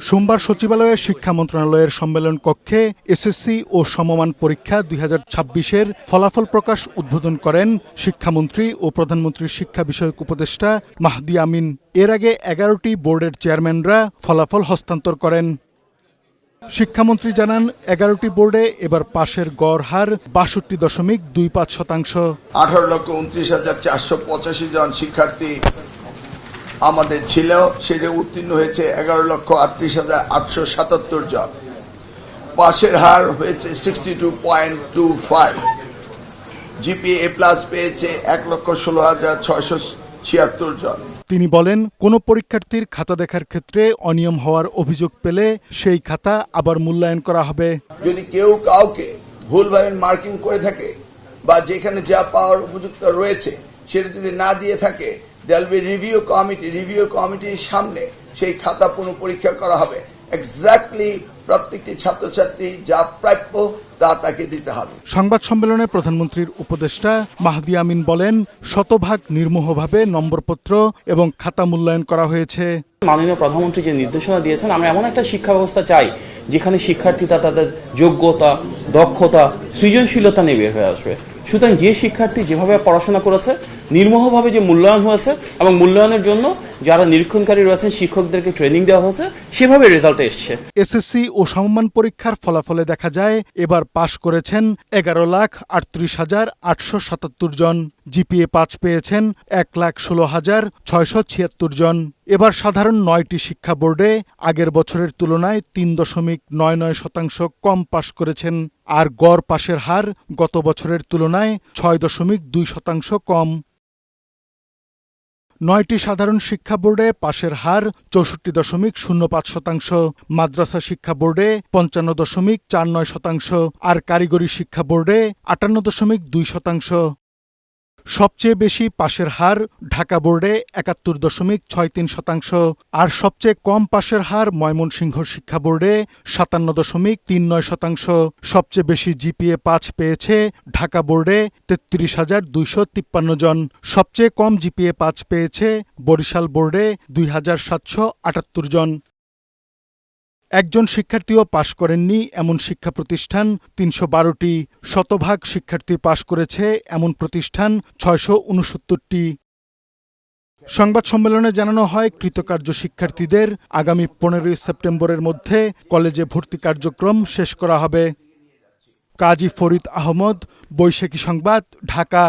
সোমবার সচিবালয়ে শিক্ষা মন্ত্রণালয়ের সম্মেলন কক্ষে এসএসসি ও সমমান পরীক্ষা ২০২৬-এর ফলাফল প্রকাশ উদ্বোধন করেন শিক্ষামন্ত্রী ও প্রধানমন্ত্রীর শিক্ষা বিষয়ক উপদেষ্টা মাহদি আমিন। এর আগে ১১টি বোর্ডের চেয়ারম্যানরা ফলাফল হস্তান্তর করেন। শিক্ষামন্ত্রী জানান, ১১টি বোর্ডে এবার পাশের গড় হার ৬২.২৫%। ১৮,২৯,৪৮৫ জন শিক্ষার্থী আমাদের ছিল, সেটা উত্তীর্ণ হয়েছে ১১,৩৮,৮৭৭ জন। পাশের হার হয়েছে 62.25। জিপিএ প্লাস পেয়েছে ১,১৬,৬৭৬ জন। তিনি বলেন, কোনো পরীক্ষার্থীর খাতা দেখার ক্ষেত্রে অনিয়ম হওয়ার অভিযোগ পেলে সেই খাতা আবার মূল্যায়ন করা হবে। যদি কেউ কাউকে ভুলভাবে মার্কিং করে থাকে বা যেখানে যা পাওয়ার উপযুক্ত রয়েছে সেটা যদি না দিয়ে থাকে, দেয়াল বি রিভিউ কমিটির সামনে সেই খাতা পুনঃপরীক্ষা করা হবে। এক্স্যাক্টলি প্রত্যেকটি ছাত্রছাত্রী যা প্রাপ্য তা তাকে দিতে হবে। সংবাদ সম্মেলনে প্রধানমন্ত্রীর উপদেষ্টা মাহদি আমিন বলেন, শতভাগ নির্মোহভাবে নম্বরপত্র এবং খাতা মূল্যায়ন করা হয়েছে। মাননীয় প্রধানমন্ত্রী যে নির্দেশনা দিয়েছেন, আমরা এমন একটা শিক্ষা ব্যবস্থা চাই যেখানে শিক্ষার্থীরা তাদের যোগ্যতা, দক্ষতা, সৃজনশীলতা নিয়ে বের হয়ে আসবে। সুতরাং যে শিক্ষার্থী যেভাবে পড়াশোনা করেছে, নির্মোহভাবে যে মূল্যায়ন হয়েছে এবং মূল্যায়নের জন্য যারা নিরীক্ষণকারী রয়েছেন শিক্ষকদেরকে ট্রেনিং দেওয়া হয়েছে, সেভাবে রেজাল্ট এসছে। এসএসসি ও সমমান পরীক্ষার ফলাফলে দেখা যায়, এবার পাশ করেছেন ১১,৩৮,৮৭৭ জন। জিপিএ ৫ পেয়েছেন ১,১৬,৬৭৬ জন। এবার সাধারণ ৯টি শিক্ষা বোর্ডে আগের বছরের তুলনায় ৩.৯৯% কম পাশ করেছেন। আর গড় পাশের হার গত বছরের তুলনায় ৬.২% কম। ৯টি সাধারণ শিক্ষা বোর্ডে পাশের হার ৬৪.০৫%, মাদ্রাসা শিক্ষা বোর্ডে ৫৫.৪৯%, আর কারিগরি শিক্ষা বোর্ডে ৫৮.২%। সবচেয়ে বেশি পাশের হার ঢাকা বোর্ডে ৭১.৬৩%, আর সবচেয়ে কম পাশের হার ময়মনসিংহ শিক্ষা বোর্ডে ৫৭.৩৯%। সবচেয়ে বেশি জিপিএ ৫ পেয়েছে ঢাকা বোর্ডে ৩৩,২৫৩ জন। সবচেয়ে কম জিপিএ ৫ পেয়েছে বরিশাল বোর্ডে ২,৭৭৮ জন। একজন শিক্ষার্থীও পাশ করেননি এমন শিক্ষা প্রতিষ্ঠান ৩১২টি। শতভাগ শিক্ষার্থী পাশ করেছে এমন প্রতিষ্ঠান ৬৬৯টি। সংবাদ সম্মেলনে জানানো হয়, কৃতকার্য শিক্ষার্থীদের আগামী ১৫ই সেপ্টেম্বরের মধ্যে কলেজে ভর্তি কার্যক্রম শেষ করা হবে। কাজী ফরিদ আহমদ, বৈশাখী সংবাদ, ঢাকা।